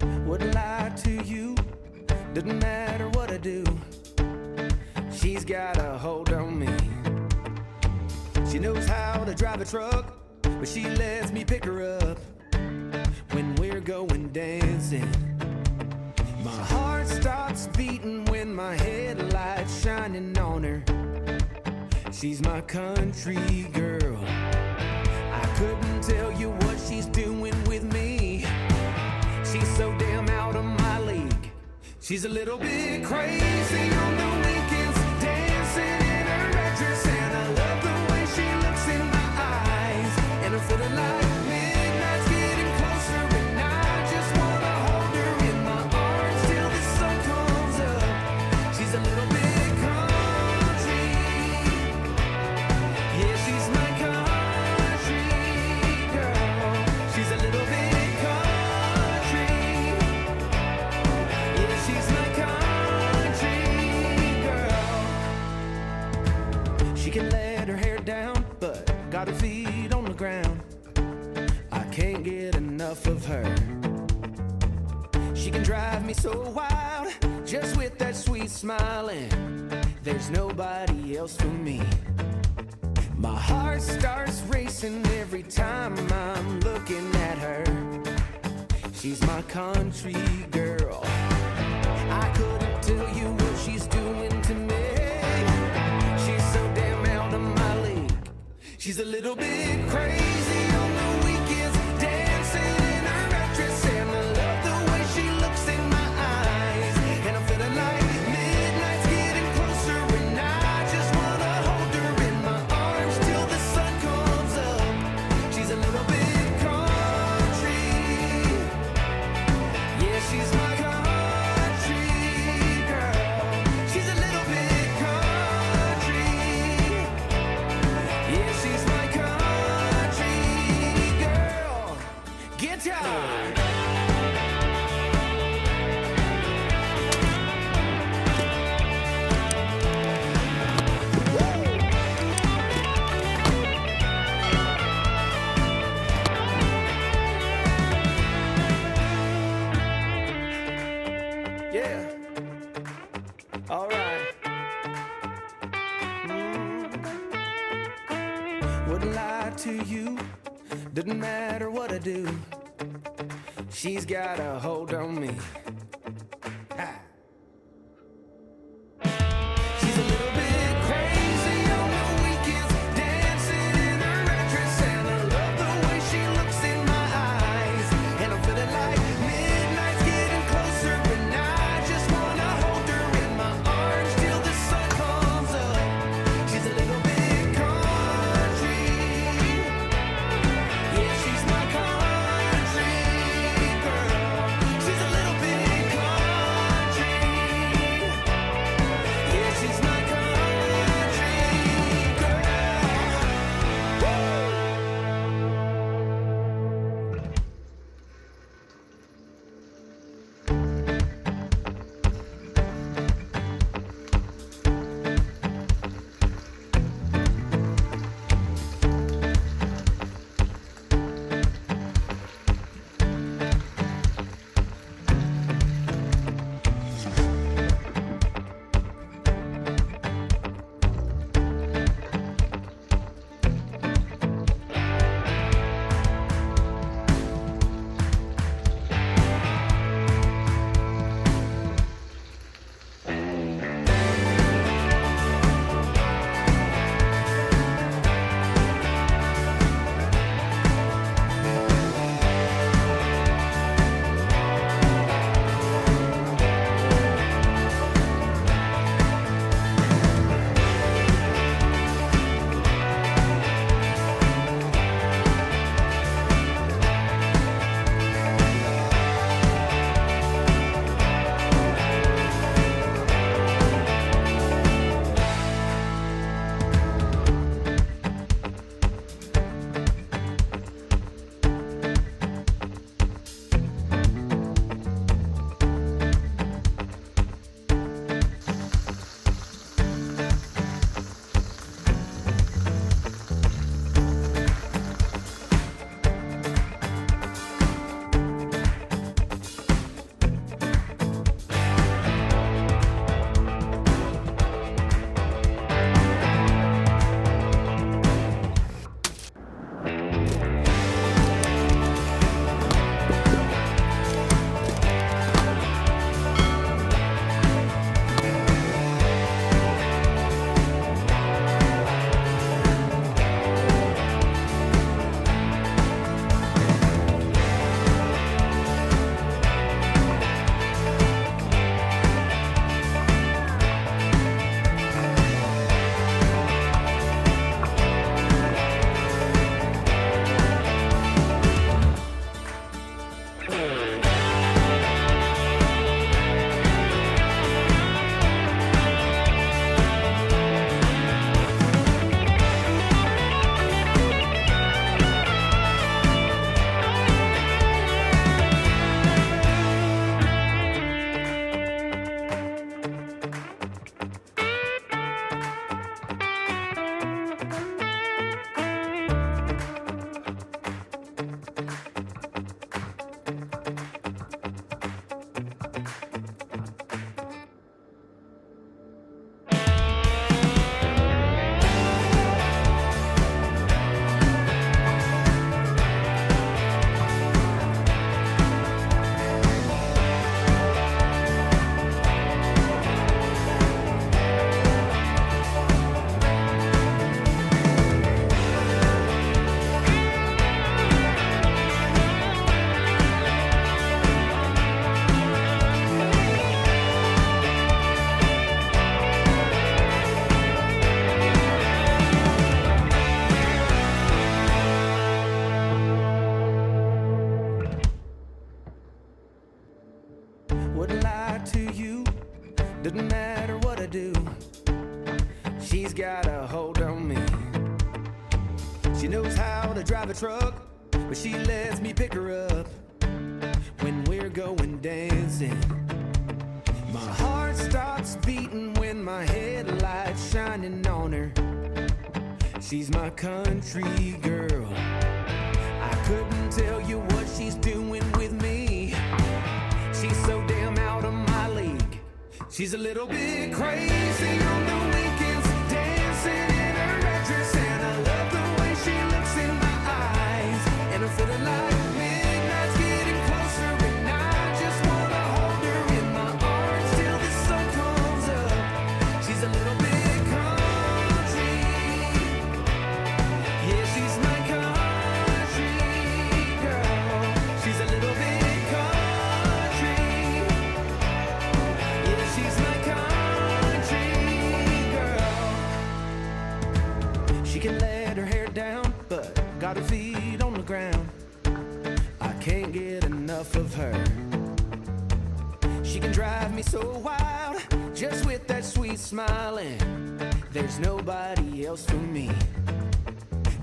Wouldn't lie to you, doesn't matter what I do. She's got a hold on me. She knows how to drive a truck, but she lets me pick her up when we're going dancing. My heart stops beating when my headlights shining on her. She's my country girl. I couldn't tell you what she's doing with me. She's so damn out of my league. She's a little bit crazy on the weekends, dancing in her red dress, and I love the way she looks in my eyes. And I'm feeling like midnight's getting closer, and I just wanna hold her in my arms till the sun comes up. She's a little bit country, yeah, she's my country girl. She's a little bit country, yeah, she's my country girl. She can let her hair down, but got her feet on the ground. I can't get enough of her. She can drive me so wild, just with that sweet smiling. There's nobody else for me. My heart starts racing every time I'm looking at her. She's my country girl. I couldn't tell you what she's doing to me. She's so damn out of my league. She's a little bit crazy on the weekends, dancing in her red dress, and I love the way she looks in my eyes. And I'm feeling like midnight's getting closer, and I just wanna hold her in my arms till the sun comes up. She's a little bit country, yeah, she's my country girl. She's a little bit country, yeah, she's my country girl. Guitar. Yeah. All right. Wouldn't lie to you, doesn't matter what I do. She's got a hold on me. Ha. She's a little bit crazy on the weekends, dancing in her red dress, and I love the way she looks in my eyes. And I'm feeling like midnight's getting closer, and I just wanna hold her in my arms till the sun comes up. She's a little bit country, yeah, she's my country girl. She's a little bit Wouldn't lie to you, doesn't matter what I do. She's got a hold on me. She knows how to drive a truck, but she lets me pick her up when we're going dancing. My heart stops beating when my headlights shining on her. She's my country girl. I couldn't tell you what she's doing with me. She's so damn out of my league. She's a little bit crazy on the weekends, dancing in her red dress, and I love the way she looks in my eyes. And I'm feeling like midnight's getting closer, and I just wanna hold her in my arms till the sun comes up. She's a little bit country, yeah, she's my country girl. She's a little bit country, yeah, she's my country girl. She can let her hair down, but got her feet on the ground. I can't get enough of her. She can drive me so wild, just with that sweet smile, and there's nobody else for me.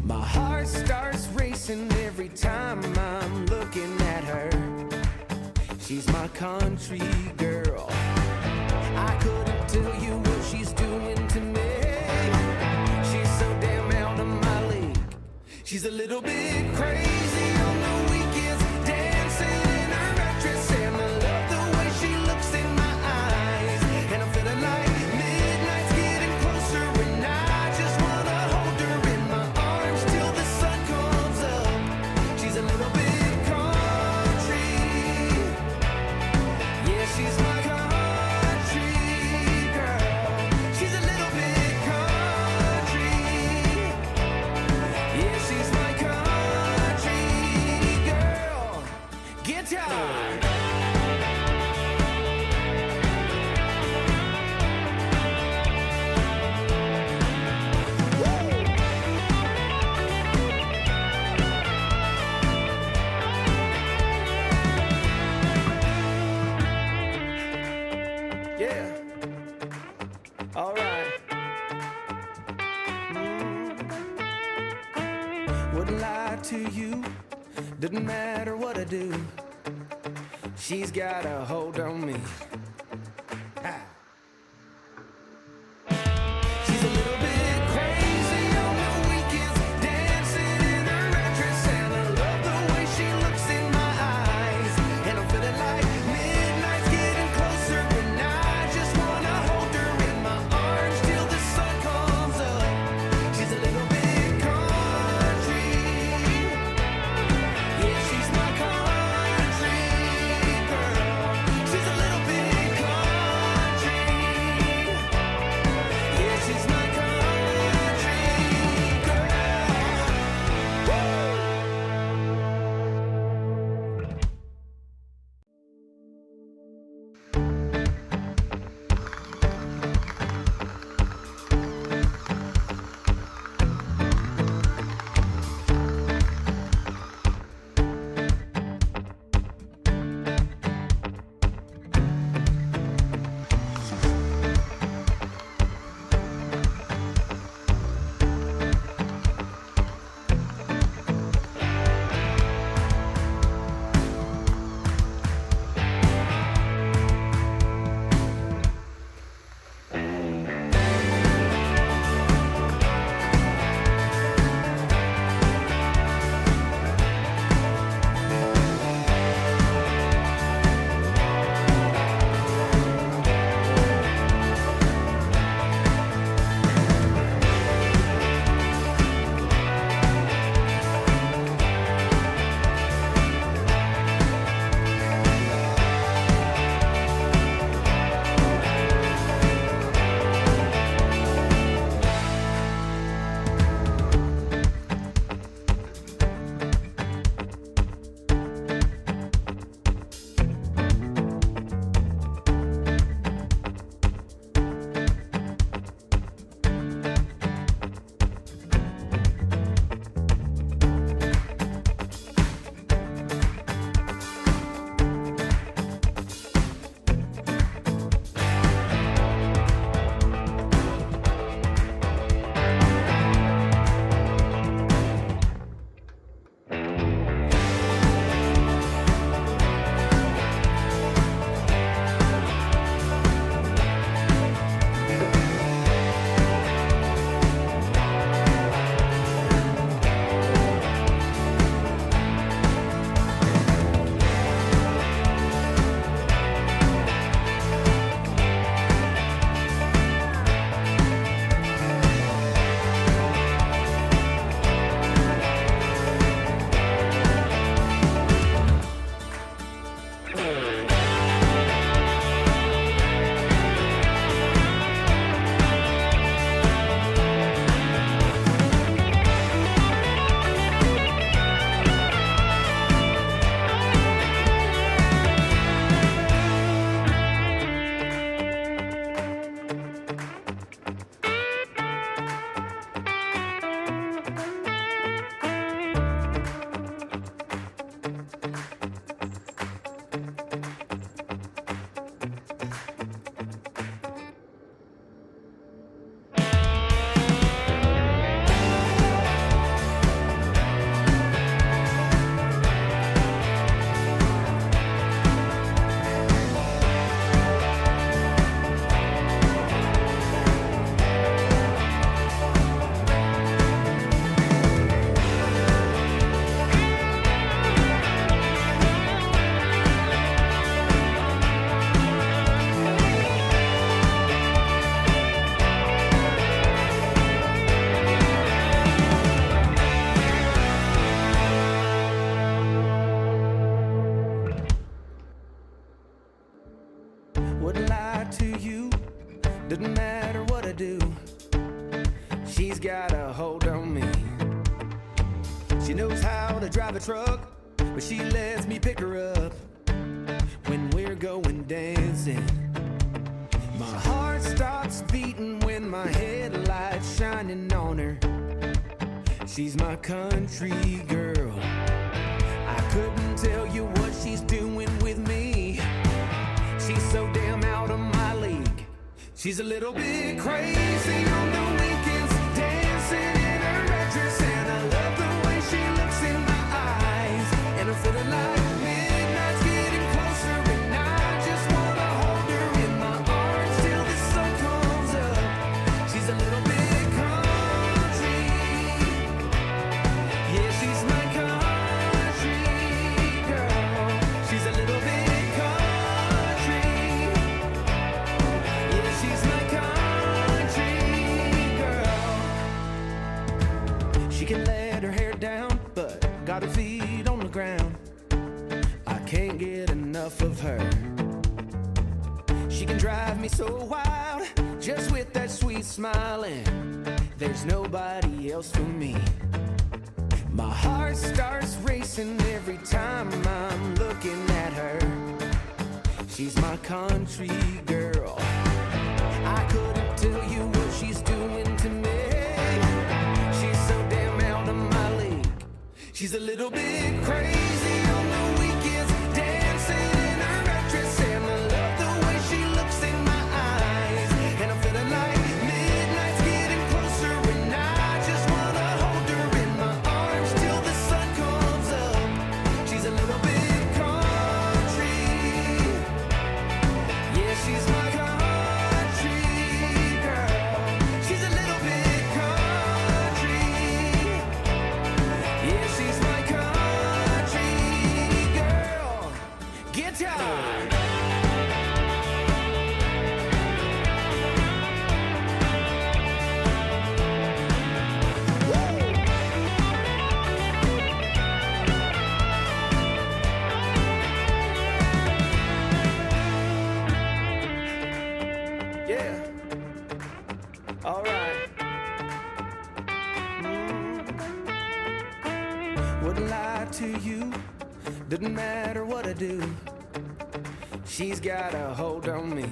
My heart starts racing every time I'm looking at her. She's my country girl. I couldn't tell you what she's doing to me. She's so damn out of my league. She's a little bit crazy on the weekends, dancing in her red dress, and I love the way she looks in my eyes. And I'm feeling like midnight's getting closer, and I just wanna hold her in my arms till the sun comes up. She's a little bit country, yeah, she's my country girl. She's a little bit country, yeah, she's my country girl. Guitar. Yeah. All right. Wouldn't lie to you, doesn't matter what I do. She's got a hold on me. Ha. She's a little bit crazy on the weekends, dancing in her red dress, and I love the way she looks in my eyes. And I'm feeling like midnight's getting closer, and I just wanna hold her in my arms till the sun comes up. She's a little bit country, yeah, she's my country girl. She's a little bit Wouldn't lie to you, doesn't matter what I do. She's got a hold on me. She knows how to drive a truck, but she lets me pick her up when we're going dancing. My heart stops beating when my headlights shining on her. She's my country girl. I couldn't tell you what she's doing with me. She's so damn out of my league. She's a little bit crazy on the weekends, dancing in her red dress, and I love the way she looks in my eyes. And I'm feeling like midnight's getting closer, and I just wanna hold her in my arms till the sun comes up. She's a little bit country, yeah, she's my country girl. She's a little bit she can let her hair down, but got her feet on the ground. I can't get enough of her. She can drive me so wild, just with that sweet smile, and there's nobody else for me. My heart starts racing every time I'm looking at her. She's my country girl. I couldn't tell you what she's doing to me. She's a little bit crazy on the weekends, dancing in her red dress, and I love the way she looks in my eyes. And I'm feeling like midnight's getting closer, and I just wanna hold her in my arms till the sun comes up. She's a little bit country, yeah, she's my country girl. She's a little bit country, yeah, she's my country girl. Guitar. Yeah. All right. Wouldn't lie to you, doesn't matter what I do. She's got a hold on me.